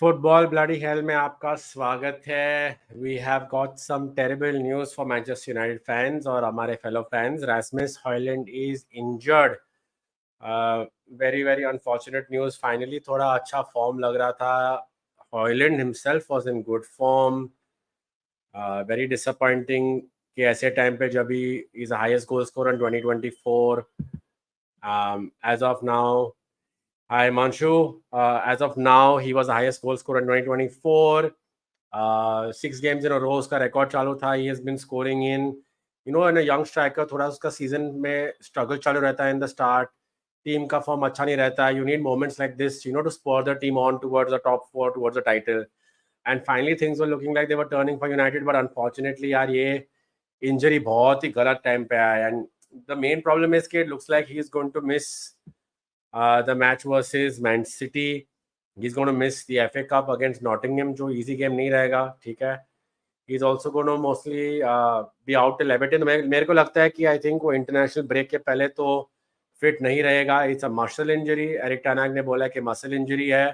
Football bloody hell में आपका स्वागत है। We have got some terrible news for Manchester United fans और हमारे fellow fans. Rasmus Hojlund is injured. Very very unfortunate news. Finally थोड़ा अच्छा फॉर्म लग रहा था। Hojlund himself was in good form. Very disappointing कि ऐसे टाइम पे जब he is highest goal score in 2024 as of now. Hi, Manshu. As of now, he was the highest goal scorer in 2024. 6 games in a row उसका record चालू था. He has been scoring in a young striker. थोड़ा उसका season में struggle चालू रहता है in the start. Team का फॉर्म अच्छा नहीं रहता है. You need moments like this, to spur the team on towards the top four, towards the title. And finally, things were looking like they were turning for United, but unfortunately, यार ये injury बहुत ही गलत time पे आया. And the main problem is कि it looks like he is going to miss the match versus Man City. He's going to miss the FA Cup against Nottingham, जो easy game नहीं रहेगा. ठीक है. He's also going to mostly be out till Everton. मेरे को लगता है कि I think वो इंटरनेशनल ब्रेक के पहले तो फिट नहीं रहेगा. It's a muscle injury. Erik ten हाग ने बोला कि मसल इंजरी है.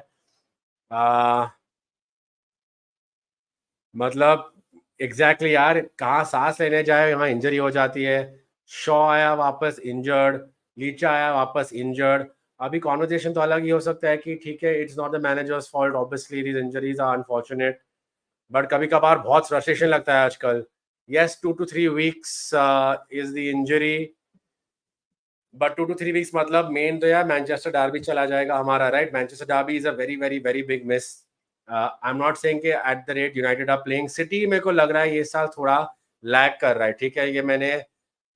मतलब एग्जैक्टली यार, कहाँ सांस लेने जाए वहाँ इंजरी हो जाती है. शॉ आया वापस इंजर्ड, लीचा आया वापस इंजर्ड. अभी कॉन्वर्जेशन तो अलग ही हो सकता है कि ठीक है, it's not the manager's fault, obviously these injuries are unfortunate, but कभी कभार बहुत फ्रस्ट्रेशन लगता है आजकल. Yes, 2 to 3 weeks is the injury, but 2 to 3 weeks मतलब मेन तो यार मैनचेस्टर डार्बी चला जाएगा हमारा, right? Manchester derby is a very very very big miss. I am not saying कि at the rate United are playing. City मेरे को लग रहा है ये साल थोड़ा लैग कर रहा है. ठीक है, ये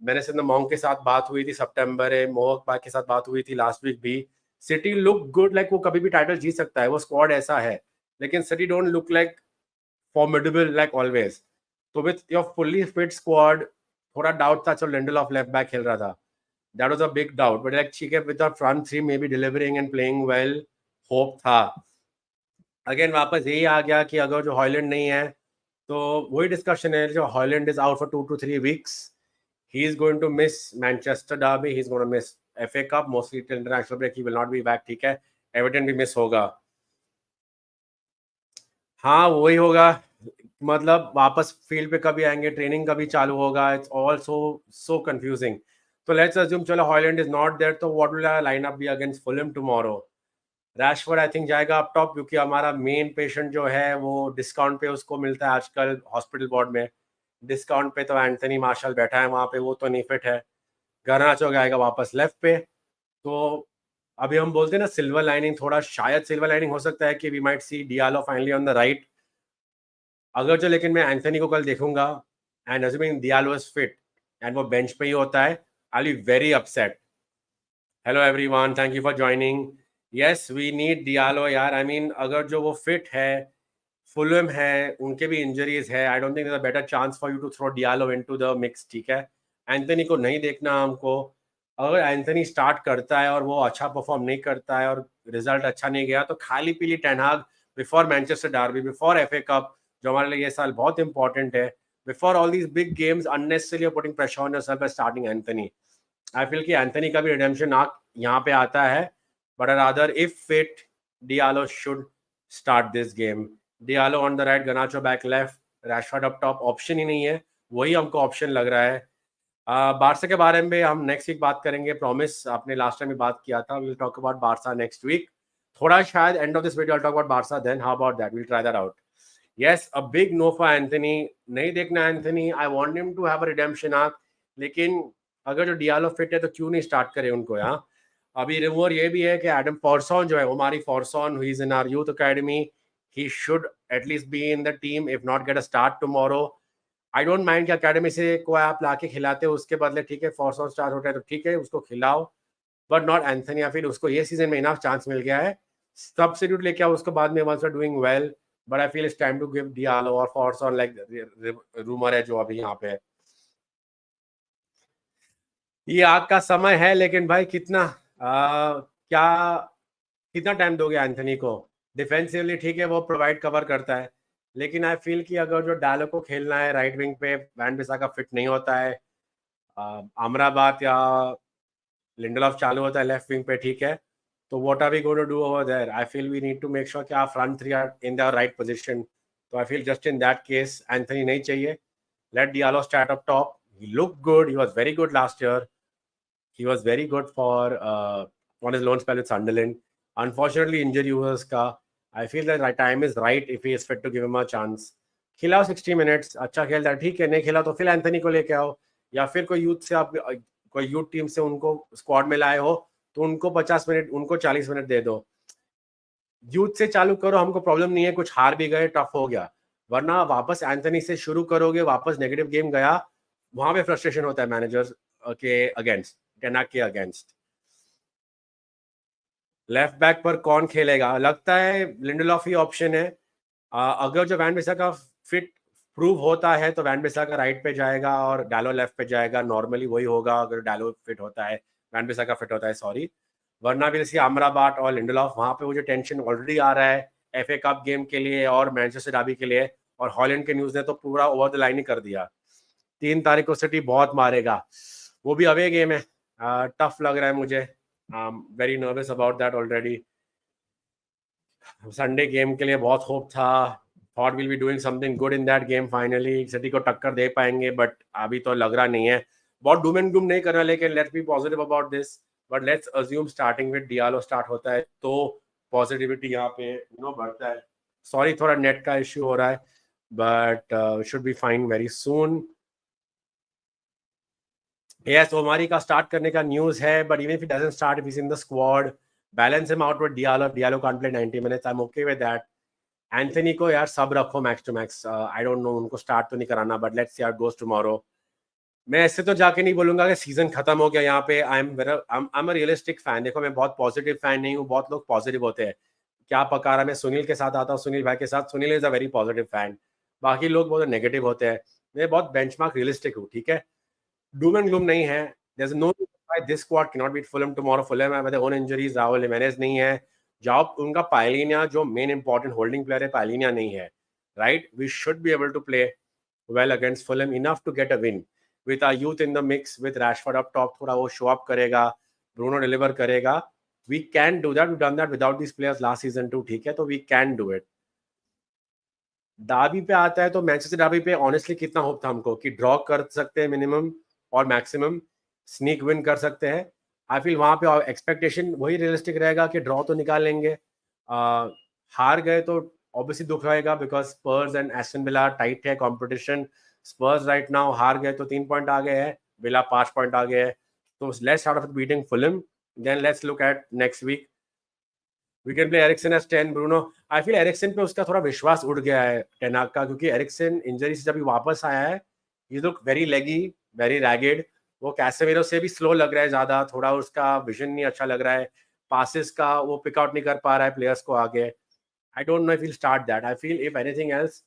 मैंने सिंध मोंग के साथ बात हुई थी सितंबर में, मोहक बाग के साथ बात हुई थी लास्ट वीक भी. सिटी लुक गुड, लाइक वो कभी भी टाइटल जीत सकता है, वो स्क्वाड ऐसा है. लेकिन City don't look like formidable like always. तो with your fully fit squad थोड़ा डाउट था. चलो लिंडलॉफ लेफ्ट बैक खेल रहा था, that was a big doubt, but like ठीक है, with the front three maybe delivering and playing well, hope था. अगेन वापस यही आ गया कि अगर जो हॉयलैंड नहीं है तो वही डिस्कशन है. जो Højlund is out for 2 to 3 weeks, he is going to miss Manchester derby, he is going to miss FA Cup, mostly till international break he will not be back. ठीक है, Everton भी miss होगा. हाँ वही होगा. मतलब वापस field पे कभी आएंगे, ट्रेनिंग कभी चालू होगा. It's all so confusing. तो लेट्स अज्यूम चलो हॉयलैंड इज नॉट देयर, तो what will our lineup be against Fulham tomorrow? Rashford I think जाएगा अप टॉप, क्योंकि हमारा मेन पेशेंट जो है वो डिस्काउंट पे उसको मिलता है आजकल हॉस्पिटल वार्ड में. डिस्काउंट पे तो एंथनी मार्शल बैठा है वहाँ पे, वो तो नहीं फिट है. गर्नाचो आएगा वापस लेफ्ट पे. तो अभी हम बोलते हैं ना सिल्वर लाइनिंग, थोड़ा शायद सिल्वर लाइनिंग हो सकता है कि we might see Diallo finally on the right. अगर जो, लेकिन मैं एंथनी को कल देखूंगा and assuming Diallo is fit and वो बेंच पे ही होता है, I will be very upset. Hello everyone, thank you for joining. Yes, we need Diallo यार. आई मीन अगर जो वो फिट है, फुलहैम है, उनके भी इंजरीज है, I don't think there is a better chance for you to throw Diallo into the mix. ठीक है, एंथनी को नहीं देखना हमको. अगर एंथनी स्टार्ट करता है और वो अच्छा परफॉर्म नहीं करता है और रिजल्ट अच्छा नहीं गया, तो खाली पीली ten Hag before Manchester derby, before FA cup जो हमारे लिए ये साल बहुत इंपॉर्टेंट है, before all these big games, unnecessarily putting pressure on yourself by starting Anthony. I feel कि एंथनी का भी रिडेम्पशन आर्क यहाँ पे आता है, but rather if fit Diallo should start this game. Diallo on the right, Garnacho back left, Rashford up top. Option ही नहीं है, वही हमको ऑप्शन लग रहा है. बारसा के बारे में हम नेक्स्ट वीक बात करेंगे, प्रॉमिस. आपने लास्ट टाइम भी बात किया था, we will talk about Barca next week. थोड़ा शायद end of this video I talk about Barca, then how about that, we will try that out. Yes, a big no for Anthony. नहीं देखना Anthony, I want him to have a redemption arc. लेकिन अगर जो Diallo fit है तो क्यों नहीं start करे उनको यहाँ. अभी रिमूवर ये भी है कि एडम फॉर्सॉन जो है, हमारी Forson, who is in our youth academy, he should at least be in the team, if not get a start tomorrow. I don't mind कि अकेडमी से कोई आप लाके खिलाते हो उसके बदले. ठीक है, फॉर्सॉन स्टार्ट होता है तो ठीक है, उसको खिलाओ, बट नॉट एंथनी. या फिर उसको ये सीजन में इनफ चांस मिल गया है, सब्स्टिट्यूट लेके आओ उसको बाद में once are doing well. But I feel it's time to give Diallo और फॉर्सॉन, लाइक रूमर है जो अभी यहाँ पे है. ये आग का समय है, लेकिन भाई क्या कितना टाइम दोगे एंथनी को? डिफेंसिवली ठीक है, वो प्रोवाइड कवर करता है, लेकिन आई फील कि अगर जो डालो को खेलना है राइट विंग पे, वैन बिसाका फिट नहीं होता है, अमराबाद या लिंडलॉफ चालू होता है लेफ्ट विंग पे, ठीक है, तो what are we going to do over there? I feel we need to make sure कि our front three are in their right position. So I feel just in that case, Anthony नहीं चाहिए. Let Diallo start up top. He looked good. He was very good last year. He was very good for on his loan spell with Sunderland. Unfortunately, injury हुआ उसका. I feel that right time is right if he is fit to give him a chance. खिलाओ 60 minutes, अच्छा खेलता है ठीक है, नहीं खेला तो फिर एंथनी को लेके आओ, या फिर कोई यूथ से आप कोई यूथ टीम से उनको स्क्वाड में लाए हो तो उनको 50 मिनट, उनको 40 मिनट दे दो. यूथ से चालू करो, हमको प्रॉब्लम नहीं है, कुछ हार भी गए, टफ हो गया, वरना वापस एंथनी से शुरू करोगे, वापस नेगेटिव गेम गया, वहां पे फ्रस्ट्रेशन होता है मैनेजर्स के अगेंस्ट, टेनाक के अगेंस्ट. लेफ्ट बैक पर कौन खेलेगा? लगता है लिंडलॉफ ही ऑप्शन है. अगर जो वैन बिसा का फिट प्रूव होता है तो वैन बिसा का राइट पे जाएगा और डालो लेफ्ट पे जाएगा. नॉर्मली वही होगा अगर डालो फिट होता है, वैन बिसा का फिट होता है, सॉरी. वरना भी जैसे अमराबाट और लिंडलॉफ, वहां पे मुझे टेंशन ऑलरेडी आ रहा है एफए कप गेम के लिए और मैनचेस्टर डर्बी के लिए. और हॉलैंड के न्यूज ने तो पूरा ओवर द लाइन ही कर दिया. 3 तारीख को सिटी बहुत मारेगा, वो भी अवे गेम है. टफ लग रहा है मुझे. Very nervous about that already. Sunday game के लिए बहुत होप था. Thought will be doing something good in that game. Finally city को टक्कर दे पाएंगे, बट अभी तो लग रहा नहीं है. बहुत डूम एंड ग्लूम नहीं करना, लेकिन let's be positive about this. But let's assume starting with Diallo start होता है तो पॉजिटिविटी यहाँ पे बढ़ता है. सॉरी थोड़ा नेट का इश्यू हो रहा है, but should be fine very soon. Yes, Omari का स्टार्ट करने का न्यूज है, but even if it doesn't start, if is in the squad, balance him out with Diallo. Diallo can't play 90 minutes, I am okay with that. Anthony को यार सब रखो max to max. I don't know, उनको start तो नहीं कराना, but let's see how it goes tomorrow. मैं ऐसे तो जाके नहीं बोलूंगा कि सीजन खत्म हो गया यहाँ पे. I am a realistic fan. देखो मैं बहुत पॉजिटिव फैन नहीं हूँ, बहुत लोग पॉजिटिव होते हैं. क्या पका रहा, मैं सुनील के साथ आता हूँ, सुनील भाई के साथ. Sunil is a very positive fan, बाकी लोग बहुत नेगेटिव होते हैं. मैं बहुत बेंचमार्क रियलिस्टिक हूँ, ठीक है. डूम एंड ग्लूम नहीं है. There is no why this squad can not beat Fulham tomorrow. Fulham है with own injuries, Raul Jimenez नहीं है. जाओ, उनका पायलिनिया जो मेन इंपॉर्टेंट होल्डिंग प्लेयर है, पायलिनिया नहीं है, right. We should be able to play well against Fulham enough to get a win with our youth in the mix, with Rashford up top. थोड़ा वो शो अप करेगा, Bruno deliver करेगा. We can do that. We've done that without these players last season too, ठीक है. तो we can do it. डाबी पे आता है तो मैनचेस्टर डाबी पे ऑनेस्टली कितना होप था हमको कि ड्रॉ कर सकते हैं मिनिमम और मैक्सिमम स्नीक विन कर सकते हैं. आई फील वहां पे एक्सपेक्टेशन वही रियलिस्टिक रहेगा कि ड्रॉ तो निकाल लेंगे. हार गए तो ऑब्वियसली दुख रहेगा, because Spurs and Aston villa tight है कंपटीशन. स्पर्स राइट नाउ हार गए तो 3 पॉइंट आ गए हैं, विला 5 पॉइंट आ गए हैं. तो let's out of beating Fulham, then let's look at next week. We can play Eriksen as 10, Bruno. I feel Eriksen पे उसका थोड़ा विश्वास उड़ गया है टेनाक का, क्योंकि एरिक्सन इंजरी से जब वापस आया है, ही लुक वेरी लेगी, वेरी रैगेड. वो कैसेमिरो से भी स्लो लग रहा है ज्यादा, थोड़ा उसका विजन नहीं अच्छा लग रहा है. पासिस का वो पिक आउट नहीं कर पा रहा है प्लेयर्स को आगे. I don't know if he'll start that. I feel if anything else,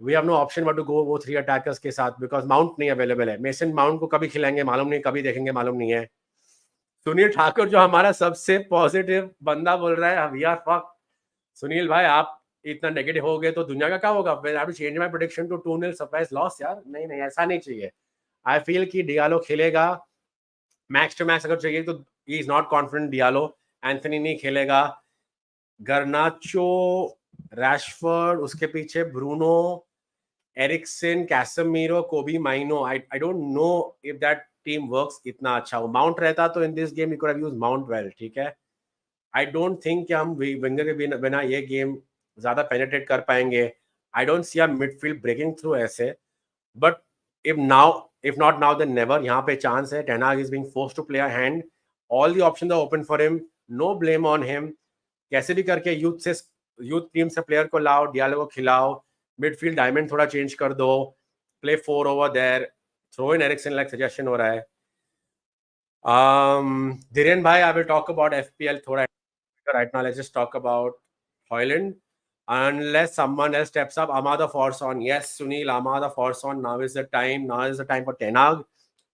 we have no option but to go वो 3 attackers के साथ, because Mount नहीं available है. मेसन माउंट को कभी खिलाएंगे मालूम नहीं, कभी देखेंगे मालूम नहीं है. सुनील ठाकुर जो हमारा सबसे पॉजिटिव बंदा बोल रहा है वी आर फक. सुनील भाई आप इतना नेगेटिव हो गए तो दुनिया का क्या होगा? I have to change my prediction to 2-0 surprise loss यार. नहीं नहीं, ऐसा नहीं चाहिए. I feel कि डियालो खेलेगा मैक्स टू मैक्स. अगर चाहिए तो he is not confident Diallo. Anthony नहीं खेलेगा. गर्नाचो, रैशफोर्ड, उसके पीछे Bruno, Eriksen, Casemiro, Kobbie Mainoo. I don't know if that team works इतना अच्छा. वो माउंट रहता तो in this game you could have used Mount well, ठीक है. आई डोंट थिंक कि हम विंगर के बिना ये गेम ज्यादा पेनिट्रेट कर पाएंगे. I don't see a midfield breaking through ऐसे. But if not now then never. यहाँ पे चांस है. Ten Hag is being forced to play a hand. All the options are open for him. No blame on him. कैसे भी करके youth team से player को लाओ, डियालो को खिलाओ, मिडफील्ड डायमंड थोड़ा चेंज कर दो, play 4 over there, throw in Eriksen like suggestion हो रहा है. Dhiren bhai, I will talk about FPL थोड़ा. Right now let's just talk about Hojlund. Unless someone else steps up, Amada force on. Yes, Sunil, Amada force on. Now is the time. Now is the time for Ten Hag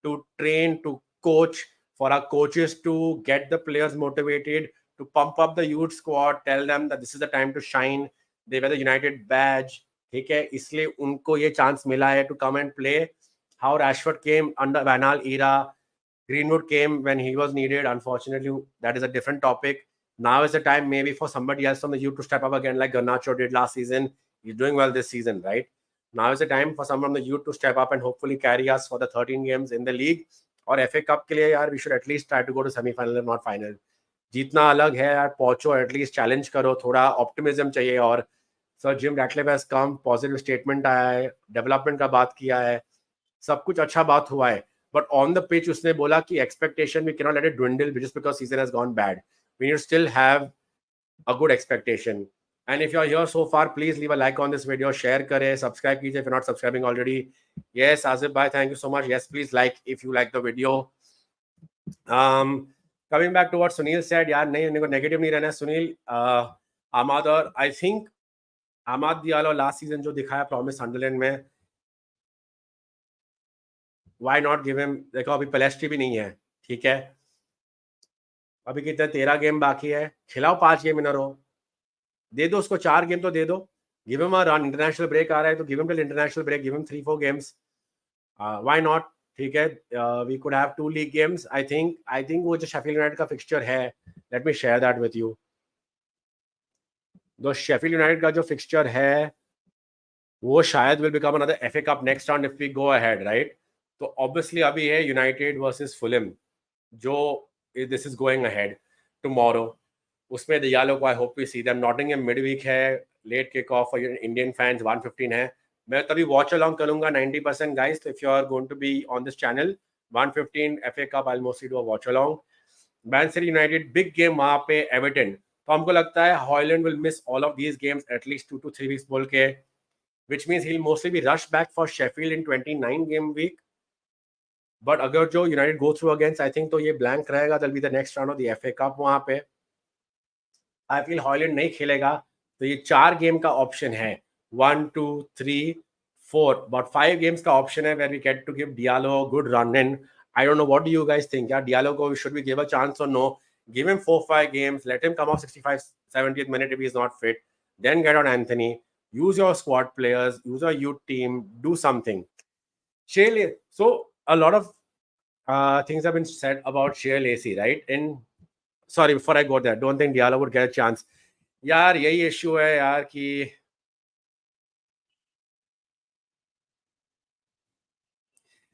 to train, to coach, for our coaches to get the players motivated, to pump up the youth squad, tell them that this is the time to shine. They wear the United badge. ठीक है, इसलिए उनको ये chance मिला है to come and play. How Rashford came under Van Gaal era. Greenwood came when he was needed. Unfortunately, that is a different topic. Now is the time maybe for somebody else from the youth to step up again, like Garnacho did last season. He's doing well this season, right? Now is the time for someone from the youth to step up and hopefully carry us for the 13 games in the league. और FA Cup के लिए यार we should at least try to go to semi-final if not final. जीतना अलग है यार, पहुंचो, at least challenge करो, थोड़ा ऑप्टिमिज्म चाहिए. और sir Jim Ratcliffe has come, positive statement आया है, डेवलपमेंट का बात किया है, सब कुछ अच्छा बात हुआ है. बट ऑन द पिच उसने बोला कि expectation we can not let it dwindle just because season has gone bad. We need to still have a good expectation. And if you're here so far, please leave a like on this video, share kare, subscribe कीजिए if you're not subscribing already. Yes, Azib bhai, thank you so much. Yes, please like if you like the video. Coming back to what Sunil said, यार नहीं, इनको negative नहीं रहना है. सुनील, आमाद, और आई think Amad दियालो last season जो दिखाया प्रॉमिस सनडरलैंड में, व्हाई नॉट गिव हिम. देखो अभी पेलेस्ट्री भी नहीं है, ठीक है, अभी कितने 13 गेम बाकी है, खिलाओ 5 गेम इन अ रो, दे दो उसको 4 गेम तो दे दो. Give him a run, international break आ रहा है तो give him till international break, give him 3-4 games, why not. ठीक है, we could have 2 league games. I think वो जो शेफील्ड यूनाइटेड का फिक्सचर है, let me share that with you. तो शेफील्ड यूनाइटेड का जो फिक्सचर है वो शायद will become another FA cup next round if we go ahead, right. तो ऑब्वियसली अभी है यूनाइटेड वर्सेस फुलहम, जो this is going ahead tomorrow. उसमें दियालो को I hope we see them. Nottingham mid week है, late kick off for Indian fans, 1:15 है. मैं तभी वॉच अलोंग करूंगा 90% guys. If you are going to be on this channel, 1:15 FA cup, I will mostly do a watch along. Man City United big game वहां पे, Everton. तो हमको लगता है Højlund will miss all of these games at least 2 to 3 weeks बोल के, which means he'll mostly be rushed back for Sheffield in 29 game week. But अगर जो United go through against, I think तो ये blank रहेगा. That'll be the next round of the FA Cup वहां पे. I feel Højlund नहीं खेलेगा, तो ये 4 गेम का ऑप्शन है, 1, 2, 3, 4, but 5 games का ऑप्शन है where we get to give Diallo a good run in. I don't know, what do you guys think? Yeah, Diallo को should we give a chance or no? Give him 4-5 games, let him come off 65th 70th minute if he's not fit, then get on Anthony, use your squad players, use your youth team, do something. So a lot of things have been said about Shea Lacey, right? And sorry, before I go there, don't think Diallo would get a chance. यार यही issue है यार कि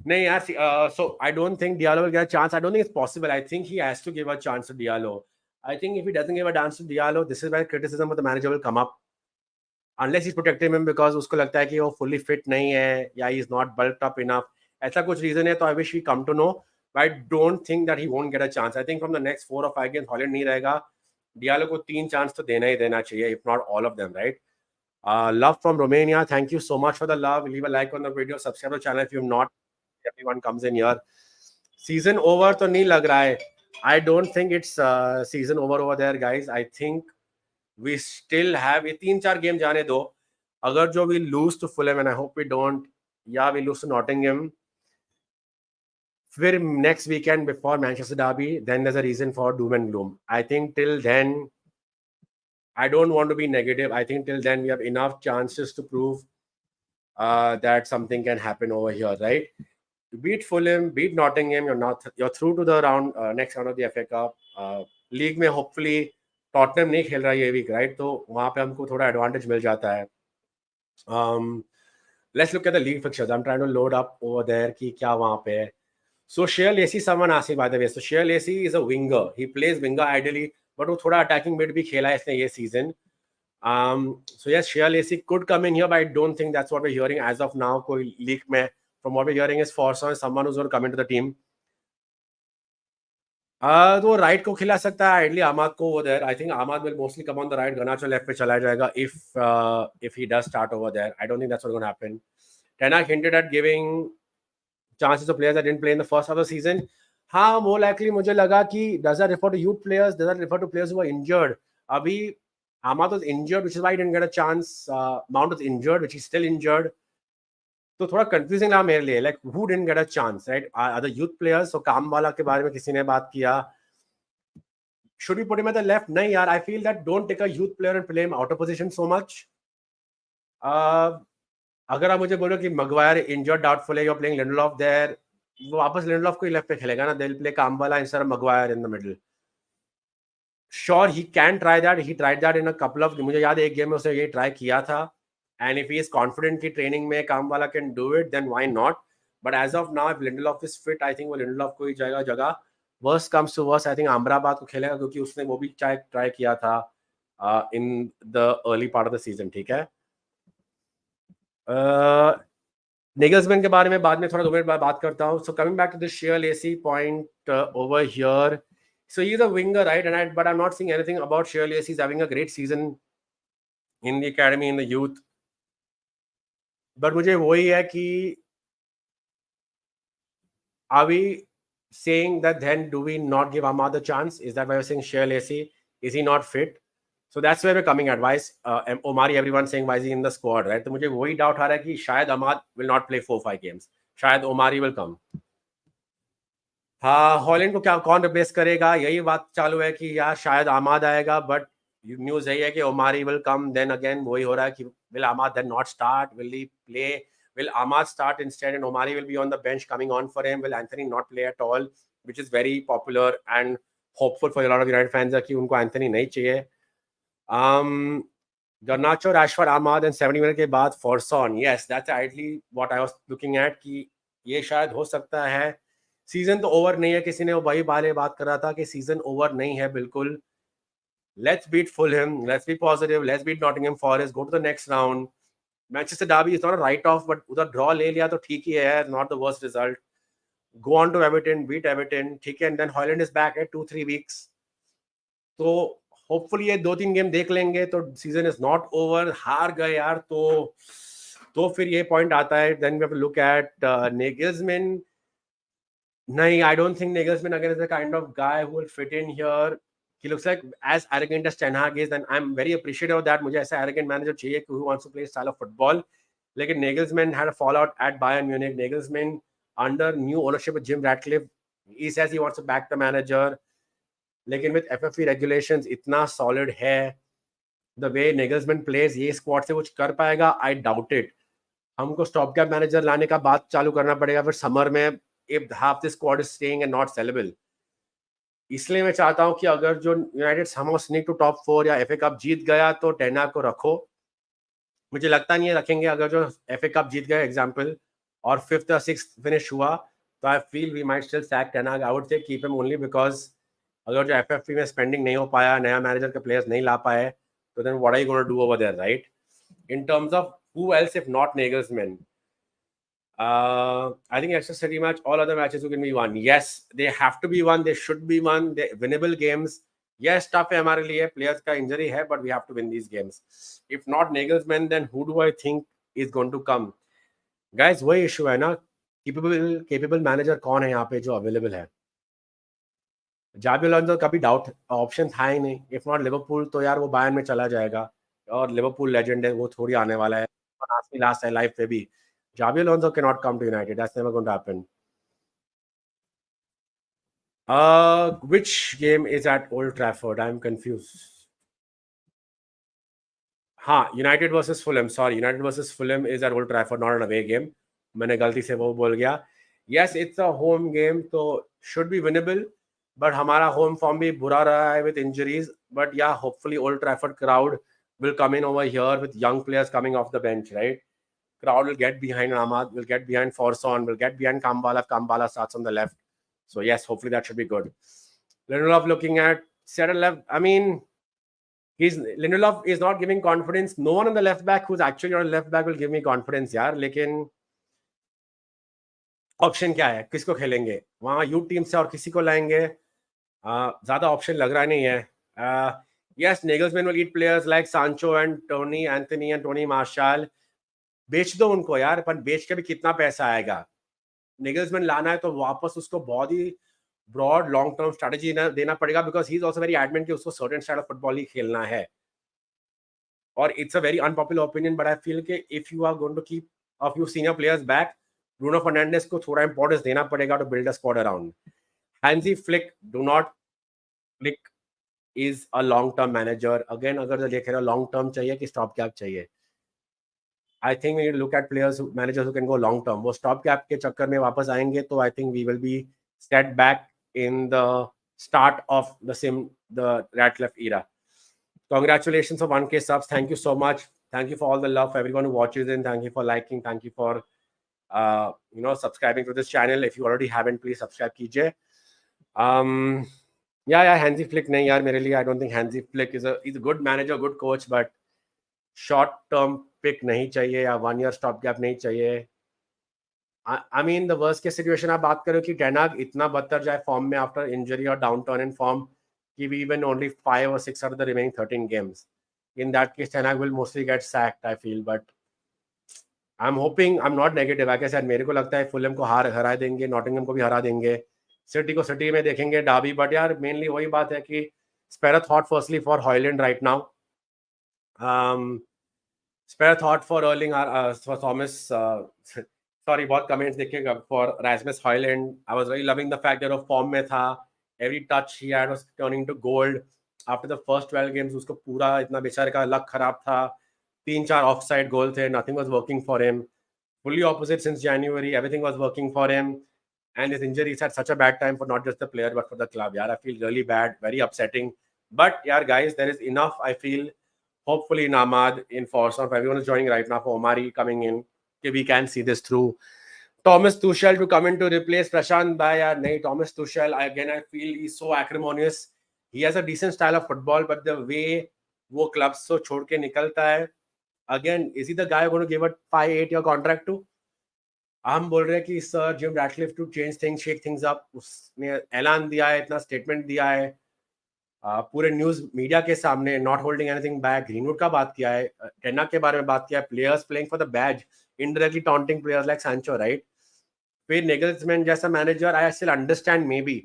नहीं यार. So I don't think Diallo will get a chance. I don't think it's possible. I think he has to give a chance to Diallo. I think if he doesn't give a chance to Diallo, this is where criticism of the manager will come up. Unless he's protecting him because उसको लगता है कि वो fully fit नहीं है, या he is not bulked up enough, ऐसा कुछ reason है, तो I wish we come to know. But I don't think that he won't get a chance. I think from the next 4 or 5 games Holland नहीं रहेगा. Diallo को 3 chance तो देना ही देना चाहिए, if not all of them, right? Love from Romania. Thank you so much for the love. Leave a like on the video. Subscribe to the channel if you've not. Everyone comes in here. Season over तो नहीं लग रहा है. I don't think it's season over there, guys. I think we still have ये 3-4 game जाने दो. अगर जो we lose to Fulham, and I hope we don't, yeah, we lose to Nottingham, फिर next weekend before Manchester Derby, then there's a reason for doom and gloom. I think till then, I don't want to be negative. I think till then we have enough chances to prove that something can happen over here, right? Beat Fulham, beat Nottingham, you're through to the round, next round of the FA Cup. League में hopefully Tottenham नहीं खेल रहा है ये week, right? तो वहां पे हमको थोड़ा एडवांटेज मिल जाता है. Let's look at the league fixtures. I am trying to load up over there कि क्या वहां पे है. सो Shea Lacey, someone asked me by the way. So Shea Lacey is a winger. He plays winger ideally, but वो थोड़ा attacking mid भी खेला है इसने ये season. So yes, Shea Lacey could come in here, but I don't think that's what we're hearing as of now. कोई leak में from what we're hearing is Forson is someone who's going to come into the team. तो right को खिला सकता है ideally Amad को over there. I think Amad will mostly come on the right, Garnacho left पे चला जाएगा if he does start over there. I don't think that's what's going to happen. Ten Hag hinted at giving chances to players that didn't play in the first half of the season. हाँ, more likely मुझे लगा कि does that refer to youth players, does that refer to players who were injured? अभी Amad was injured, which is why he didn't get a chance. Mount was injured, which he's still injured. तो थोड़ा confusing रहा मेरे लिए, like who didn't get a chance, right? Other youth players. तो काम वाला के बारे में किसी ने बात किया, should we put him at the left? नहीं यार, I feel that don't take a youth player and play him out of position so much. अगर आप मुझे बोलो कि मगवायर इंजर्ड डाउटफुल है, you are playing Lindelof there, वो वापस लिंडलॉफ को ही लेफ्ट पे खेलेगा ना, they'll play Kambala instead of Maguire in the middle. Sure, he can try that. He tried that in a couple of, मुझे याद है एक गेम में उसने ये ट्राई किया था. And if he is confident कि ट्रेनिंग में Kambala can do it, then why not? But as of now, if Lindelof is fit, I think वो Lindelof को ही जाएगा जगह. Worst comes to worst, I think Amrabad को खेलेगा क्योंकि उसने वो भी ट्राई किया था in the early part of the season. ठीक है. नेगल्समैन के बारे में बाद में थोड़ा 2 मिनट बाद बात करता हूँ. So coming back to the Sheer Lacy point over here. So he's a winger, right? But I'm not seeing anything about Sheer Lacy. He's having a great season in the academy, in the youth. But मुझे वही है कि are we saying that then do we not give Ahmad a chance? Is that why you're saying Sheer Lacy? Is he not fit? So that's where we're coming at. Why is Omari, everyone saying why is he in the squad, right? तो मुझे वही doubt आ रहा है कि शायद Ahmad will not play 4-5 games. शायद Omari will come. हाँ, Holland को क्या कौन रिप्लेस करेगा, यही बात चालू है कि यार शायद आमाद आएगा. बट न्यूज यही है कि Omari will come. Then again वही हो रहा है कि will Amad then not start, will he play, will Amad start instead and Omari will be on the bench coming on for him, will Anthony not play at all, which is very popular and hopeful for a lot of United fans कि उनको Anthony नहीं चाहिए. Garnacho, Rashford, Ahmad and 70 minute के बाद Forson. Yes, that's ideally what I was looking at कि ये शायद हो सकता है. सीजन तो ओवर नहीं है, किसी ने वही बात कर रहा था कि सीजन ओवर नहीं है बिल्कुल. Let's beat Fulham, let's be positive, let's beat Nottingham Forest, go to the next round. Manchester derby is not a write off, but उधर ड्रॉ ले लिया तो ठीक ही है, not the worst result. Go on to Everton, beat Everton, ठीक है. And then Haaland is back at 2-3 weeks. तो होपफुली ये 2-3 गेम देख लेंगे तो सीजन इज नॉट ओवर. हार गए यार तो फिर ये पॉइंट आता है. Then we have to look at Nagelsmann. नहीं, I don't think Nagelsmann again is the kind of guy who will fit in here. He looks like as arrogant as Ten Hag is, and I'm very appreciative of that. मुझे ऐसा arrogant manager चाहिए who wants to play style of football. लेकिन Nagelsmann had a fallout at Bayern Munich. Nagelsmann under new ownership of Jim Ratcliffe, he says he wants to back the manager. लेकिन with FFP regulations इतना solid है, the way Nagelsmann plays, ये squad से कुछ कर पाएगा? I doubt it. हमको stop gap manager लाने का बात चालू करना पड़ेगा फिर समर में, if half the squad is staying and not sellable. इसलिए मैं चाहता हूं कि अगर जो United somehow sneak to top 4 या FA कप जीत गया तो टेन हाग को रखो. मुझे लगता नहीं है रखेंगे. अगर जो FA कप जीत गए एग्जांपल और 5th या 6th फिनिश हुआ तो I feel we might still sack ten Hag. I would say keep him only because अगर जो FFP में स्पेंडिंग नहीं हो पाया, नया मैनेजर के प्लेयर्स नहीं ला पाए, तो then what are you gonna do over there, right? In terms of who else if not Nagelsmann? I think extra city match, all other matches can be won. Yes, they have to be won. They should be won. They winnable games. Yes, tough है हमारे लिए, players का injury है, but we have to win these games. If not Nagelsmann, then who do I think is going to come? Guys, वही issue है ना, capable manager कौन है यहाँ पे जो available है? जाबी अलोंसो का भी डाउट ऑप्शन था ही नहीं. इफ नॉट लिवरपूल तो यार वो बायर्न में चला जाएगा और लिवरपूल लेजेंड है, वो थोड़ी आने वाला है. लास्ट है लाइफ पे भी. Xabi Alonso can not come to United, that's never going to happen. Which game is at Old Trafford? I am confused. हाँ, United versus Fulham, sorry, United versus Fulham is at Old Trafford, not an away game. मैंने गलती से वो बोल गया. Yes, it's a home game तो should be winnable, but हमारा home form भी बुरा रहा है with injuries. But yeah hopefully old Trafford crowd will come in over here with young players coming off the bench, right? Crowd will get behind Ahmad, will get behind Forson, will get behind Kambala if Kambala starts on the left. So yes, hopefully that should be good. Lindelof looking at center left. I mean, Lindelof is not giving confidence. No one on the left back who's actually on left back will give me confidence, यार. लेकिन option क्या है, किसको खेलेंगे वहां? Youth team से और किसी को लाएंगे? ज्यादा ऑप्शन लग रहा नहीं है. Yes, Nagelsmann will eat players like Sancho and Tony Anthony and Tony Martial. बेच दो उनको यार, पर बेच के भी कितना पैसा आएगा? Nagelsmann लाना है तो वापस उसको बहुत ही ब्रॉड लॉन्ग टर्म स्ट्रेटजी देना पड़ेगा, because he is also very adamant कि उसको सर्टेन स्टाइल ऑफ फुटबॉल ही खेलना है. और it's a very unpopular opinion, but I feel कि if you are going to keep a few senior players back, Bruno Fernandes को थोड़ा importance देना पड़ेगा to build a squad around. Hansi Flick, do not flick is a long term manager. Again, अगर देख रहे हो long term चाहिए कि स्टॉप गैप चाहिए? I think we need to look at managers who can go long term. वो stop gap के चक्कर में वापस आएंगे तो I think we will be set back in the start of the Ratcliffe era. Congratulations for 1K subs. Thank you so much. Thank you for all the love for everyone who watches in. Thank you for liking. Thank you for subscribing to this channel. If you already haven't, please subscribe कीजिए. Yeah, Hansi Flick नहीं यार मेरे लिए. I don't think Hansi Flick he's a good manager, good coach, but short term pick नहीं चाहिए या 1 year stop gap नहीं चाहिए. आई मीन द वर्स्ट के सिचुएशन आप बात करो कि टेनाग इतना बदतर जाए फॉर्म में आफ्टर इंजरी और डाउन टर्न इन फॉर्म कि we win only 5 or 6 out of the remaining 13 games. In that case, Tenag will mostly get sacked, I feel. But I'm hoping, I'm not negative. Like I said, मेरे को लगता है Fulham को हरा देंगे, Nottingham को भी हरा देंगे, सिटी को सिटी में देखेंगे, डाबी. बट यार मेनली वही बात है कि spare a thought firstly for Hojlund right now. Spare thought for for Thomas. Sorry, बहुत comments देखेगा for Rasmus Hojlund. I was really loving the fact that वो form में था. Every touch he had was turning to gold. After the first 12 games, उसको पूरा इतना बेचारे का लक खराब था. 3-4 offside goal थे. Nothing was working for him. Fully opposite since January. Everything was working for him. And his injuries had such a bad time for not just the player but for the club. Yeah, I feel really bad. Very upsetting. But yeah, guys, there is enough, I feel. Hopefully Namad in force of everyone is joining right now for Omari coming in. Okay, we can see this through. Thomas Tuchel to come in to replace Prashant Bhai. Nahi, Thomas Tuchel, again, I feel he's so acrimonious. He has a decent style of football, but the way वो clubs so छोड़ के निकलता है, again, is he the guy going to give a 5-8 year contract to? हम बोल रहे हैं कि sir Jim Ratcliffe to change things, shake things up. उसने ऐलान दिया है, इतना स्टेटमेंट दिया है पूरे न्यूज मीडिया के सामने, not holding anything back. Greenwood का बात किया है, टेना के बारे में बात किया है, players playing for the badge, indirectly taunting players like Sancho, right. फिर नेगल्समैन जैसा manager, I still understand, maybe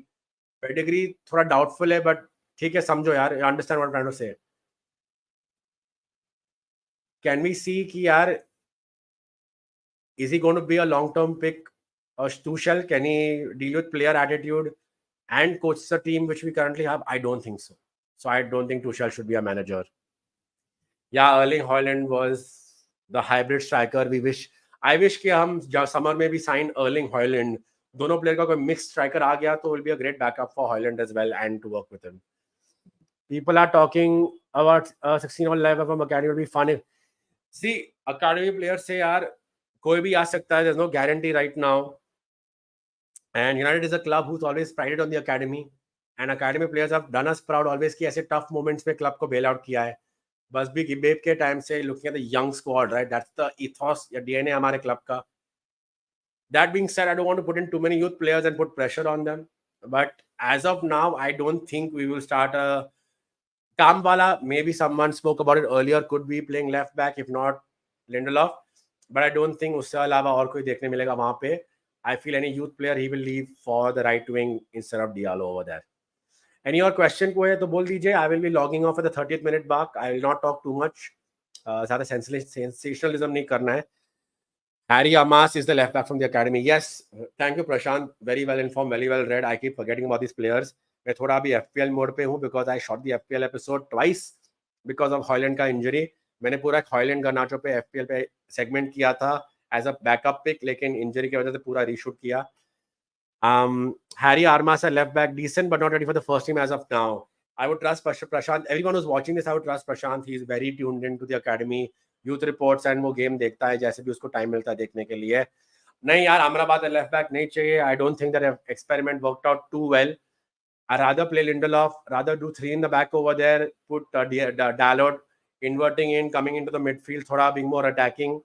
pedigree थोड़ा डाउटफुल है, बट ठीक है, समझो यार, understand what I am trying to say. Can we see कि यार is he going to be a long-term pick? Tuchel, can he deal with player attitude and coach the team which we currently have? I don't think so. So I don't think Tuchel should be a manager. Yeah, Erling Haaland was the hybrid striker. I wish कि हम summer में भी sign Erling Haaland. दोनों player का कोई mixed striker आ गया तो will be a great backup for Haaland as well and to work with him. People are talking about 16 level from academy will be fun. See, academy players say यार कोई भी आ सकता है. There's no guarantee right now. And United is a club who's always prided on the academy. And academy players have done us proud always कि ऐसे tough moments में club को bail out किया है. बस भी गिबेब के टाइम से looking at the young squad, right? That's the ethos या DNA हमारे club का. That being said, I don't want to put in too many youth players and put pressure on them. But as of now, I don't think we will start a Kamwala. Maybe someone spoke about it earlier. Could be playing left back, if not Lindelof. But I don't think उससे अलावा और कोई देखने मिलेगा वहाँ पे. I feel any youth player he will leave for the right wing instead of Diallo over there. Any और question को है तो बोल दीजिए. I will be logging off at the 30th minute mark. I will not talk too much. ज़्यादा sensationalism नहीं करना है. Harry Amas is the left back from the academy. Yes, thank you Prashant. Very well informed, very well read. I keep forgetting about these players. मैं थोड़ा अभी FPL mode पे हूँ because I shot the FPL episode twice because of Hojlund का injury. मैंने पूरा Højlund गर्नाचो पे FPL पे सेगमेंट किया था एज अ बैकअप पिक, लेकिन इंजरी की वजह से पूरा रीशूट किया. Harry Armas left back, decent but not ready for the first team as of now. I would trust Prashant. Everyone who's watching this, I would trust Prashant. He is very tuned into the academy, youth reports and वो game देखता है जैसे भी उसको time मिलता है देखने के लिए. नहीं यार, अमराबाद लेफ्ट बैक नहीं चाहिए. I don't think that experiment worked out too well. I rather play Lindelof, rather do 3 in the back over there, put Dalot inverting in, coming into the midfield, thoda being more attacking,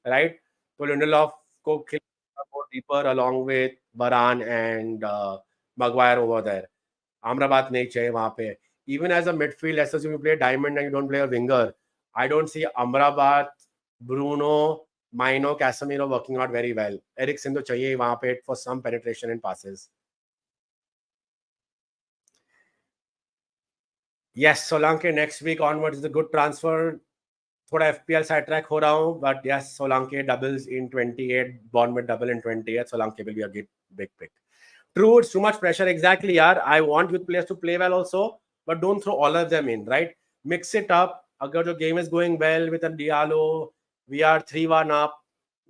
right? So Lindelof को go deeper along with Varane and Maguire over there. Amrabat नहीं चाहिए वहाँ पे. Even as a midfield, let's assume you play diamond and you don't play a winger. I don't see Amrabat, Bruno, Maino, Casemiro working out very well. Eriksen तो चाहिए वहाँ पे for some penetration and passes. Yes, Solanke next week onwards is a good transfer. थोड़ा FPL side track हो रहा हूँ, but yes, Solanke doubles in 28, Bournemouth double in 28. Solanke will be a big pick. True, it's too much pressure. Exactly, yaar. I want youth players to play well also, but don't throw all of them in, right? Mix it up. अगर जो game is going well with a Diallo, We are 3-1 up,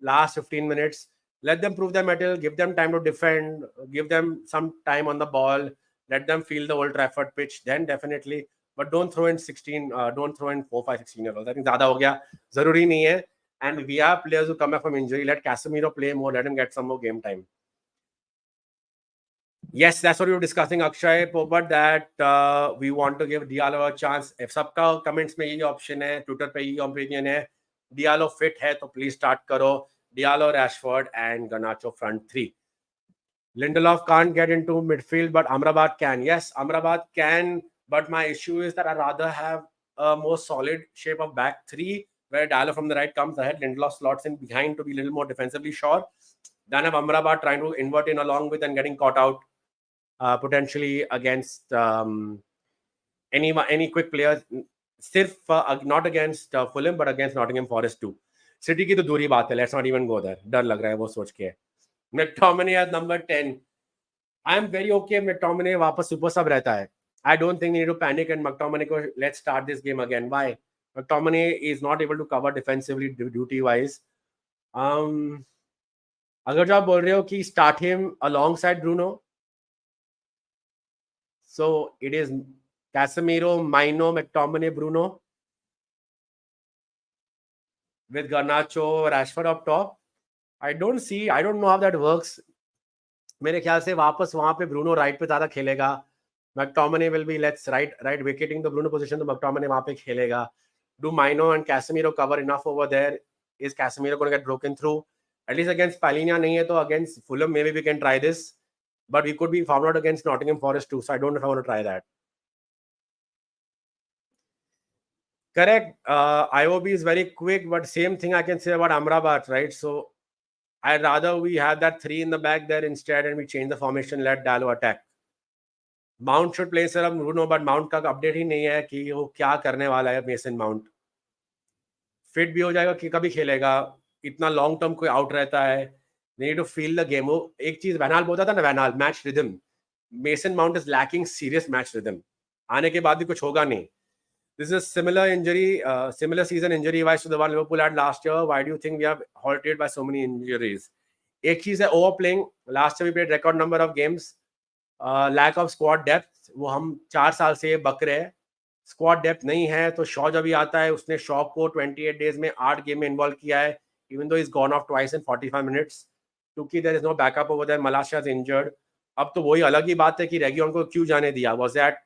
last 15 minutes. Let them prove their mettle, give them time to defend, give them some time on the ball, let them feel the Old Trafford pitch, then definitely. But don't throw in 16, don't throw in 4, 5, 16-year-olds. I think ज़्यादा हो गया, ज़रूरी नहीं है. And we have players who come back from injury. Let Casemiro play more, let him get some more game time. Yes, that's what we were discussing, Akshay, but that we want to give Diallo a chance. If सबका comments में यही option है, Twitter पे यही opinion है, Diallo fit है तो please start करो. Diallo, Rashford and Garnacho front three. Lindelof can't get into midfield, but Amrabat can. Yes, Amrabat can, but my issue is that I'd rather have a more solid shape of back three, where Diallo from the right comes ahead, Lindelof slots in behind to be a little more defensively sure, than have Amrabat trying to invert in along with and getting caught out. Potentially against any quick players, सिर्फ not against Fulham but against Nottingham Forest too. City की तो दूरी बात है, let's not even go there. डर लग रहा है वो सोच के. McTominay at number 10. I'm very okay. McTominay वापस super sub रहता है. I don't think we need to panic and McTominay को let's start this game again. Why? McTominay is not able to cover defensively duty wise. अगर जो आप बोल रहे हो कि start him alongside Bruno, so it is Casemiro, Maino, McTominay, Bruno with Garnacho, Rashford up top. I don't know how that works. मेरे ख्याल से वापस वहां पे ब्रूनो राइट पे ज्यादा खेलेगा. McTominay will be right vacating the Bruno position, तो McTominay वहां पे खेलेगा. Do Maino and Casemiro cover enough over there? Is Casemiro going to get broken through? At least against Palhinha नहीं है तो against Fulham maybe we can try this, but we could be found out against Nottingham Forest too, so I don't know if I want to try that. Correct. IOB is very quick, but same thing I can say about Amrabat, right? So I'd rather we have that three in the back there instead and we change the formation, let Diallo attack. Mount should play sir, Bruno, but Mount का update ही नहीं है कि वो क्या करने वाला है. Mason mount fit भी हो जाएगा कि कभी खेलेगा. इतना लॉन्ग टर्म कोई आउट रहता है. They need to feel the game. वो एक चीज वैनाल बोलता था ना, Van Gaal match rhythm. Mason Mount is lacking serious match rhythm. आने के बाद भी कुछ होगा नहीं. This is a similar injury, similar season injury-wise to the one Liverpool had last year. Why do you think we have halted by so many injuries? एक चीज है overplaying. Last year we played record number of games. Lack of squad depth. वो हम 4 साल से बक रहे हैं. Squad depth नहीं है तो शॉ जब भी आता है उसने शॉ को 28 days में 8 गेम में इन्वॉल्व किया है. Even though he's gone off twice in 45 minutes. क्योंकि there is no backup over there. Malacia is injured. अब तो वही अलग ही बात है कि रेगियन को क्यों जाने दिया. Was that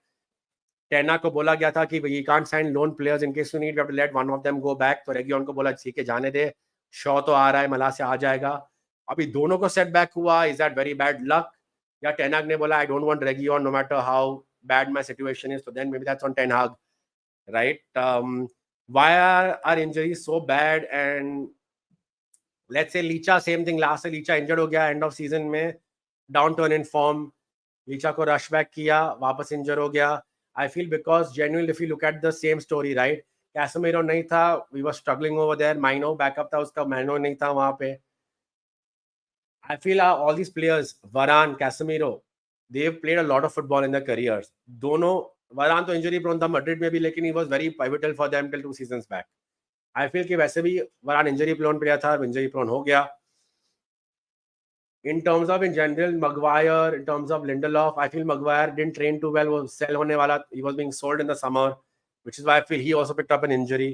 टेना को बोला गया था कि we can't sign loan players in case you need, we have to let one of them go back. तो रेगियन को बोला ठीक है जाने दे, शॉ तो आ रहा है, मला से आ जाएगा. अभी दोनों को सेटबैक हुआ. Is that very bad luck, या टेनाग ने बोला I don't want Reguilon no matter how bad my situation is, तो then maybe that's on Ten Hag, right? Why are our injuries so bad? And let's say Licha same thing. Last से Licha injured हो गया end off season में, down turn in form. Licha को rush back किया, वापस इंजर हो गया. I feel because genuinely, if you look at the same story, right? Casemiro नहीं था, we were struggling over there. Maino backup था उसका, Maino नहीं था वहाँ पे. I feel all these players, Varane, Casemiro, they've played a lot of football in their careers. दोनों, Varane तो injury prone था Madrid में भी, लेकिन he was very pivotal for them till 2 seasons back. I feel कि वैसे भी Varane injury prone player था, injury prone हो गया. In terms of in general, Maguire, in terms of Lindelof, I feel Maguire didn't train too well. Was sell होने वाला. He was being sold in the summer, which is why I feel he also picked up an injury.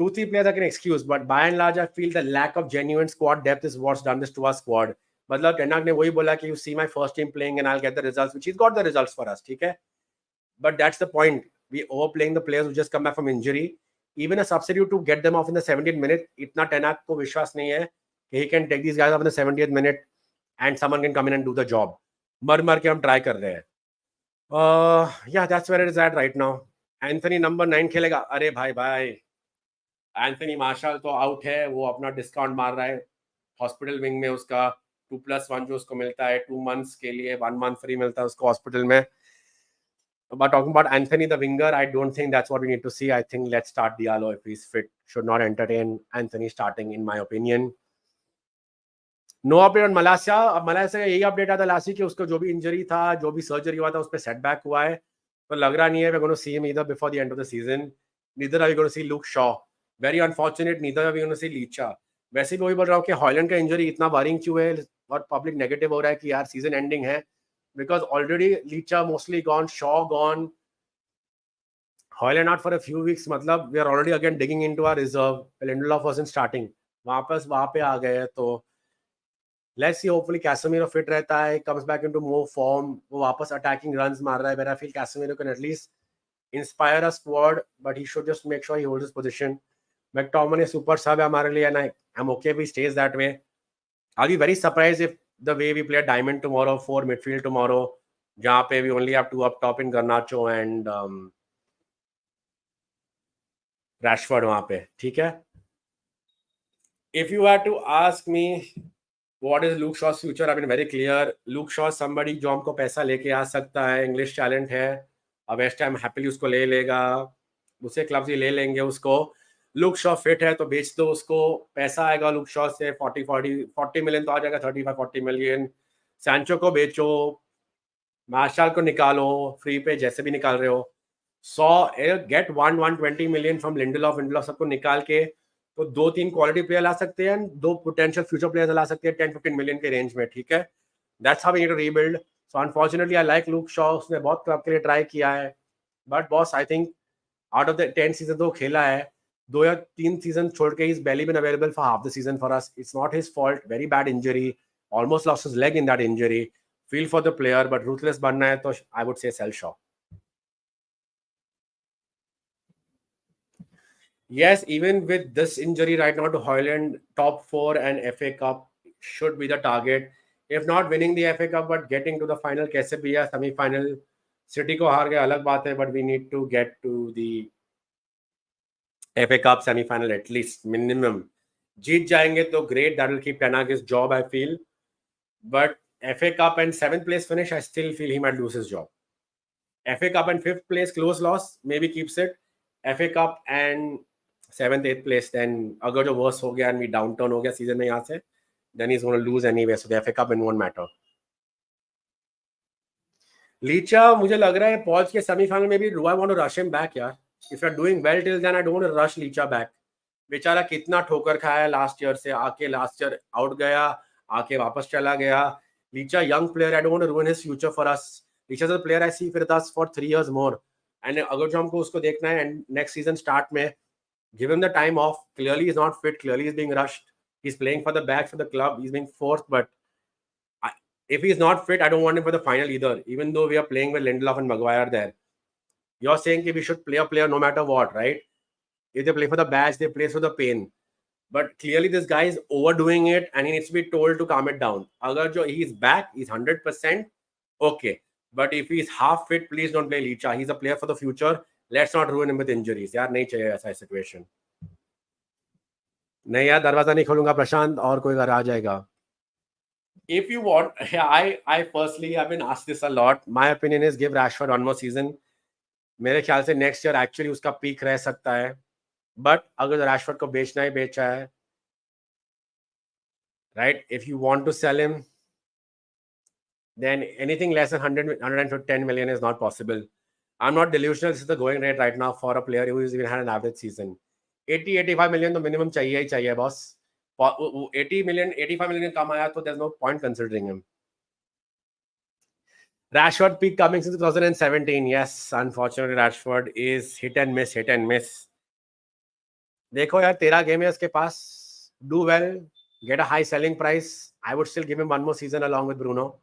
2-3 players I can excuse, but by and large, I feel the lack of genuine squad depth is what's done this to our squad. मतलब टेनाक ने वही बोला कि you see my first team playing and I'll get the results, which he's got the results for us, ठीक है? But that's the point. We overplaying the players who just come back from injury. Even a substitute to get them off in the 70th minute, इतना टेनाक को विश्वास नहीं है. He can take these guys off in the 70th minute and someone can come in and do the job. मर के हम try कर रहे हैं. Yeah, that's where it is at right now. Anthony number 9 खेलेगा. अरे भाई एंथनी मार्शल तो आउट है. वो अपना डिस्काउंट मार रहा है हॉस्पिटल विंग में. उसका 2+1 जो उसको मिलता है 2 months के लिए, 1 month फ्री मिलता है उसको हॉस्पिटल में. But talking about Anthony the winger, I don't think that's what we need to see. I think let's start Diallo if he's fit. Should not entertain Anthony starting in my opinion. No update on Malacia. अब Malacia का यही update आता last कि उसको जो भी injury था, जो भी सर्जरी हुआ था, उस पर सेटबैक हुआ है. तो लग रहा नहीं है we're going to see him either before the end of the season. Neither are we going to see Luke Shaw. Very unfortunate neither we gonna see Licha. वैसे भी वही बोल रहा हूँ कि हॉलैंड का इंजरी इतना बारिंग क्यों है और पब्लिक नेगेटिव हो रहा है कि यार सीजन एंडिंग है, because already Licha mostly gone, Shaw gone, Hoyland out for a few weeks. मतलब we are already again digging into our reserve. Lindelof wasn't starting. वापस वहाँ पे आ गए तो let's see. Hopefully Casemiro fit रहता है, comes back into more form. वो वापस attacking runs मार रहा है. But I feel Casemiro can at least inspire a squad, but he should just make sure he holds his position. McTominay super sub है हमारे लिए, and I'm okay if he stays that way. I'll be very surprised if the way we play a diamond tomorrow, 4 midfield tomorrow, जहाँ पे we only have 2 up top in Garnacho and Rashford वहाँ पे, ठीक है. If you had to ask me what is Luke Shaw's future, I've been very clear. Luke Shaw somebody जो हमको पैसा लेके आ सकता है, इंग्लिश टैलेंट है, अब वेस्ट टाइम हैप्पीली उसको ले लेगा, दूसरे क्लब्स ही ले लेंगे उसको. लुक शॉ फिट है तो बेच दो उसको, पैसा आएगा लुक शॉ से 40 मिलियन तो आ जाएगा, 35-40 मिलियन. सैंचो को बेचो, मार्शल को निकालो फ्री पे जैसे भी निकाल रहे हो. 100 गेट 120 मिलियन फ्रॉम लिंडलॉफ सबको निकाल के तो 2-3 क्वालिटी प्लेयर ला सकते हैं, 2 पोटेंशियल फ्यूचर प्लेयर्स ला सकते हैं 10-15 मिलियन के रेंज में, ठीक है. That's how we need to rebuild. So unfortunately I like look Shaw, उसने बहुत क्लब के लिए ट्राई किया है, but boss I think out of the 10 season तो खेला है, 2 या 3 सीजन छोड़ के, is barely been available for half the season for us. It's not his fault. Very bad injury, almost lost his leg in that injury. Feel for the player, but ruthless बनना है तो I would say sell Shaw. Yes, even with this injury right now to Hojlund, top 4 and FA Cup should be the target. If not winning the FA Cup, but getting to the final, कैसे भी है semi-final. City को हार गए अलग बात है, but we need to get to the FA Cup semi-final at least minimum. जीत जाएंगे तो great, that will keep Ten Hag's job, I feel. But FA Cup and 7th place finish, I still feel he might lose his job. FA Cup and 5th place close loss, maybe keeps it. FA Cup and 7th 8th place, then अगर जो worse हो गया and we downturn हो गया season में यहाँ से, then he's going to lose anyway, so the FA Cup won't matter. Licha मुझे लग रहा है पहुंच के सेमीफाइनल में भी, do I want to rush him back यार? If you're doing well till then, I don't want to rush Licha back. बेचारा कितना ठोकर खाया लास्ट ईयर से, आके लास्ट ईयर आउट गया, आके वापस चला गया. Licha young player, I don't want to ruin his future for us. Licha is a player I see with us for 3 years more. And अगर जो हमको उसको देखना है and next season start में, give him the time off. Clearly he's not fit, clearly he's being rushed. He's playing for the back for the club, he's being forced, but if he's not fit, I don't want him for the final either, even though we are playing with Lindelof and Maguire there. You're saying that we should play a player no matter what, right? If they play for the badge, they play for the pain. But clearly this guy is overdoing it and he needs to be told to calm it down. Agar jo he's back, he's 100%, okay. But if he's half fit, please don't play Licha. He's a player for the future. Let's not ruin him with injuries. यार नहीं चाहिए ऐसा situation. नहीं यार दरवाजा नहीं खोलूंगा प्रशांत, और कोई घर आ जाएगा. If you want, I personally have been asked this a lot. My opinion is give Rashford one more season. मेरे ख्याल से next year actually उसका peak रह सकता है. But अगर Rashford को बेचना ही बेचा है, right? If you want to sell him, then anything less than 110 million is not possible. I'm not delusional. This is the going rate right now for a player who has even had an average season. 80-85 million तो minimum चाहिए ही चाहिए boss. 85 million कम आया तो there's no point considering him. Rashford peak coming since 2017. Yes, unfortunately Rashford is hit and miss. देखो यार 13 game है उसके पास. Do well, get a high selling price. I would still give him one more season along with Bruno.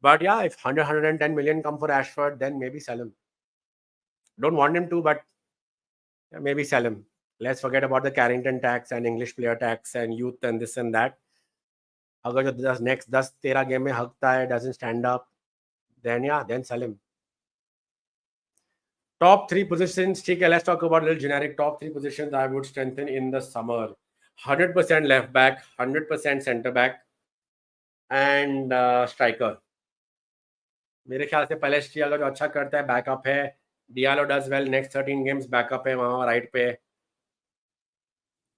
But yeah, if 110 million come for Rashford, then maybe sell him. Don't want him to, but yeah, maybe sell him. Let's forget about the Carrington tax and English player tax and youth and this and that. अगर जो next 10-13 game में हकता है, doesn't stand up, then yeah, then sell him. Top 3 positions, ठीक है, let's talk about a little generic top 3 positions I would strengthen in the summer. 100% left back, 100% center back, and striker. मेरे ख्याल से पैलेस्ट्री अगर जो अच्छा करता है बैकअप है. Diallo does well next 13 games, backup है वहाँ राइट पे.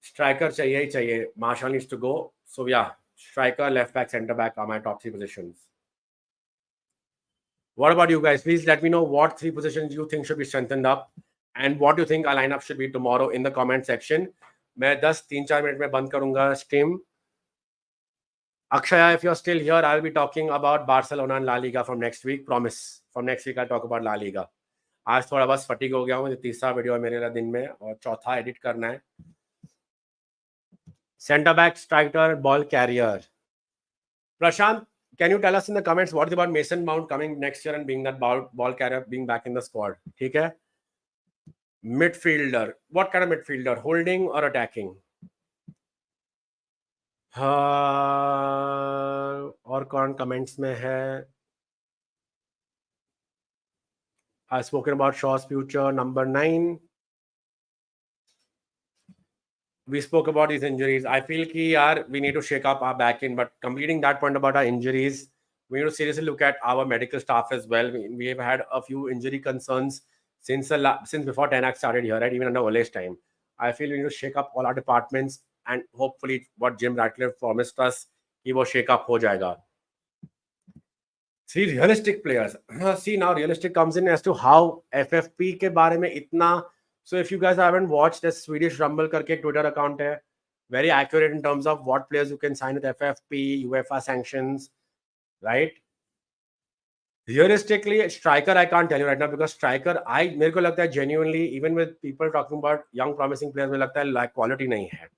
स्ट्राइकर चाहिए ही चाहिए. Martial needs to go. So yeah striker, left back, center back are my top 3 positions. What about you guys? Please let me know what 3 positions you think should be strengthened up. and what do you think our lineup should be tomorrow in the comment section. मैं 3-4 minute में बंद करूंगा stream. Akshaya, if you're still here, I'll be talking about Barcelona and La Liga from next week. Promise. From next week, I'll talk about La Liga. आज थोड़ा बस fatigue हो गया हूँ. तीसरा वीडियो है मेरे लिए दिन में और चौथा एडिट करना है. Center back, striker, ball carrier. Prashant, can you tell us in the comments what about Mason Mount coming next year and being that ball carrier, being back in the squad? ठीक है. Midfielder. What kind of midfielder? Holding or attacking? और कौन comments में है? I've spoken about Shaw's future. Number 9. We spoke about his injuries. I feel we need to shake up our back end, but completing that point about our injuries, we need to seriously look at our medical staff as well. We have had a few injury concerns since before Tenak started here, right? Even under Ole's time. I feel we need to shake up all our departments, and hopefully what Jim Ratcliffe promised us, he will shake up ho jayega. See, realistic players. See, now realistic comes in as to how FFP ke baare mein itna. So if you guys haven't watched, the Swedish Rumble karke ek Twitter account hai, very accurate in terms of what players you can sign with FFP, UEFA sanctions, right? Realistically, striker I can't tell you right now, because striker मेरे को लगता है genuinely, even with people talking about young promising players, मेरे लगता है like quality नहीं है.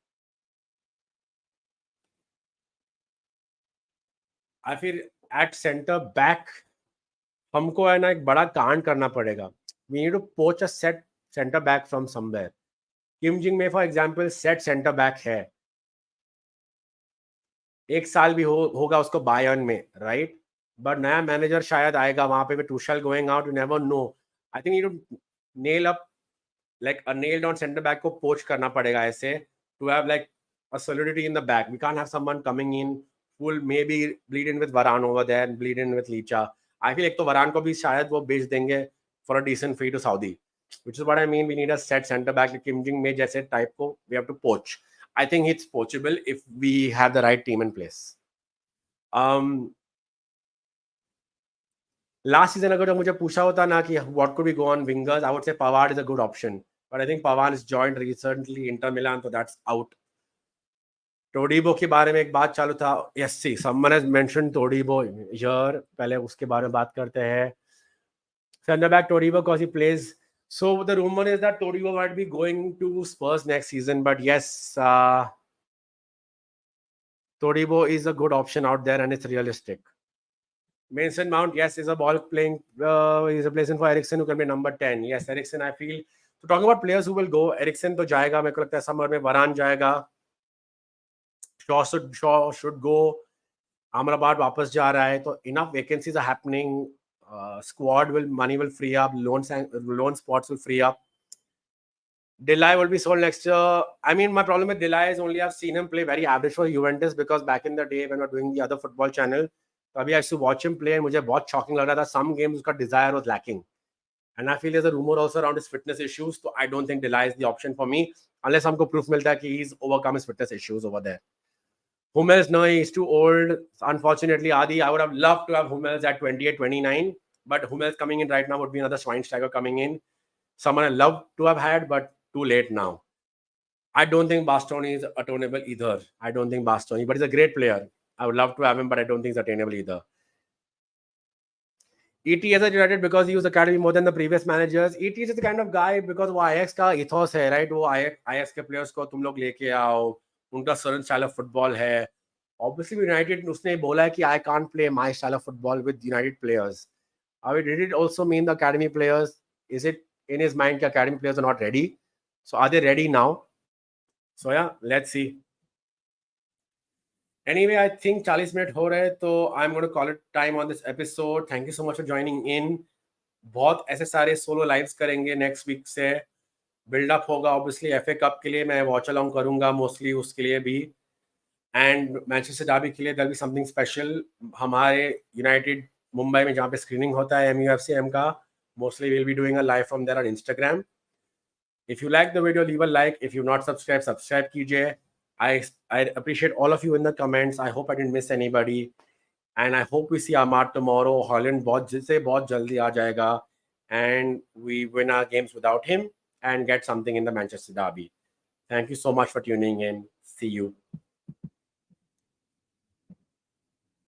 I feel at center back हमको है ना एक बड़ा कांड करना पड़ेगा. We need to poach a set center back from somewhere. Kim Jing-May for example set center back है. एक साल भी होगा उसको बायर्न में, right? But नया मैनेजर शायद आएगा वहां पे. Tuchel going out, you never know. I think you need to nail up like a nailed on center back को poach करना पड़ेगा ऐसे, to have like a solidity in the back. We can't have someone coming in who will maybe bleed in with Varane over there and bleed in with Licha. I feel एक तो Varane को भी शायद वो बेच देंगे for a decent fee to Saudi, which is what I mean. We need a set center back like Kim Jing-May जैसे type को we have to poach. I think it's poachable if we have the right team in place. Last season अगर मुझे पूछा होता ना कि what could we go on wingers, I would say Pavard is a good option, but I think Pavard is joined recently Inter Milan, so that's out. Todibo के बारे में एक बात चालू था. Yes, see, someone has mentioned Todibo here. पहले उसके बारे में बात करते हैं. Center back Todibo because he plays. So the rumor is that Todibo might be going to Spurs next season, but yes, Todibo is a good option out there and it's realistic. Mason Mount, yes, is a ball playing. He's a replacement for Eriksen who can be number 10. Yes, Eriksen, I feel. So talking about players who will go, Eriksen तो जाएगा. मेरे को लगता है summer में Varane जाएगा. Shaw should go. Amrabat वापस जा रहा है. तो enough vacancies are happening. Money will free up. Loan spots will free up. Delay will be sold next year. I mean, my problem with Delay is only I've seen him play very average for Juventus, because back in the day when we were doing the other football channel, I used to watch him play and मुझे बहुत shocking लग रहा था. Some games उसका desire was lacking. And I feel there's a rumor also around his fitness issues. So I don't think Delay is the option for me unless हमको proof मिलता है कि he's overcome his fitness issues over there. Hummels, no, he's too old. Unfortunately, Adi, I would have loved to have Hummels at 28, 29. But Hummels coming in right now would be another Schweinsteiger coming in. Someone I'd love to have had, but too late now. I don't think Bastoni is attainable either. I don't think Bastoni, but he's a great player. I would love to have him, but I don't think he's attainable either. ETS is United because he used academy more than the previous managers. ETS is the kind of guy because वो Ajax का ethos है, right? वो Ajax के players को तुम लोग लेके आओ, उनका certain style of football है. Obviously, United उसने बोला है कि I can't play my style of football with United players. Did it also mean the academy players? Is it in his mind that academy players are not ready? So are they ready now? So yeah, let's see. Anyway, I think 40 minute हो रहे, तो I'm going to call it time on this episode. Thank you so much for joining in. बहुत ऐसे सारे solo lives करेंगे next week से. Buildup होगा obviously FA cup के लिए, मैं वॉच अलोंग करूंगा मोस्टली उसके लिए भी, एंड मैनचेस्टर डर्बी के लिए. There be something special. हमारे यूनाइटेड मुंबई में जहाँ पे स्क्रीनिंग होता है MUFCM का, mostly will be doing a live from there on Instagram. If you like the video, leave a like. If you've not subscribed, subscribe कीजिए. I appreciate all of you in the comments. I hope I didn't miss anybody. And I hope we see Amar tomorrow. Hojlund बहुत jaldi आ जाएगा. And we win our games without him. and get something in the Manchester derby. Thank you so much for tuning in. See you.